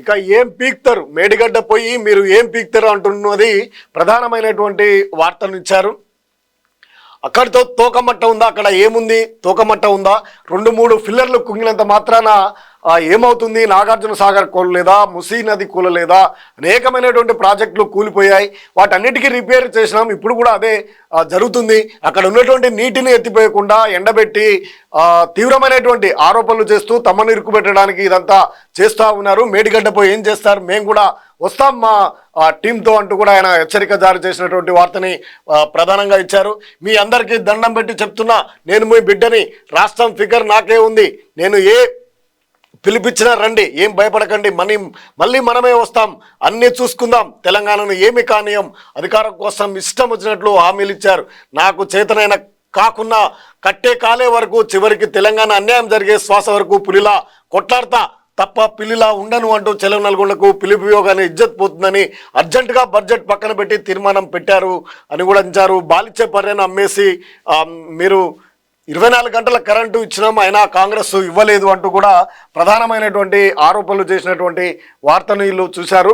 ఇక ఏం పీక్తారు, మేడిగడ్డ పోయి మీరు ఏం పీక్తారు అంటున్నది ప్రధానమైనటువంటి వార్తను ఇచ్చారు. అక్కడితో తోకమట్ట ఉందా, అక్కడ ఏముంది, తోకమట్ట ఉందా? 2-3 ఫిల్లర్లు కుంగినంత మాత్రాన ఏమవుతుంది? నాగార్జున సాగర్ కూలలేదా, ముసీ నది కూలలేదా? అనేకమైనటువంటి ప్రాజెక్టులు కూలిపోయాయి. వాటన్నిటికీ రిపేర్ చేసినాం, ఇప్పుడు కూడా అదే జరుగుతుంది. అక్కడ ఉన్నటువంటి నీటిని ఎత్తిపోయకుండా ఎండబెట్టి తీవ్రమైనటువంటి ఆరోపణలు చేస్తూ తమను ఇరుక్కుపెట్టడానికి ఇదంతా చేస్తూ ఉన్నారు. మేడిగడ్డపై ఏం చేస్తారు, మేము కూడా వస్తాం మా టీంతో అంటూ కూడా ఆయన హెచ్చరిక జారీ చేసినటువంటి వార్తని ప్రధానంగా ఇచ్చారు. మీ అందరికీ దండం పెట్టి చెప్తున్నా, నేను మీ బిడ్డని, రాష్ట్రం ఫిగర్ నాకే ఉంది, నేను ఏ పిలిపించినా రండి, ఏం భయపడకండి, మళ్ళీ మనమే వస్తాం, అన్నీ చూసుకుందాం, తెలంగాణను ఏమి కానీయం, అధికారం కోసం ఇష్టం వచ్చినట్లు హామీలు ఇచ్చారు. నాకు చేతనైన కాకున్నా కట్టే కాలే వరకు, చివరికి తెలంగాణ అన్యాయం జరిగే శ్వాస వరకు పులిలా కొట్లాడతా తప్ప పిల్లిలా ఉండను అంటూ చెలవ నల్గొండకు పిలిపియోగానే ఇజ్జత్ పోతుందని అర్జెంటుగా బడ్జెట్ పక్కన పెట్టి తీర్మానం పెట్టారు అని కూడా అంచారు. బాలిచ్చే పర్యను అమ్మేసి మీరు 24 గంటల కరెంటు ఇచ్చినాం, అయినా కాంగ్రెస్ ఇవ్వలేదు అంటూ కూడా ప్రధానమైనటువంటి ఆరోపణలు చేసినటువంటి వార్తను వీళ్ళు చూశారు.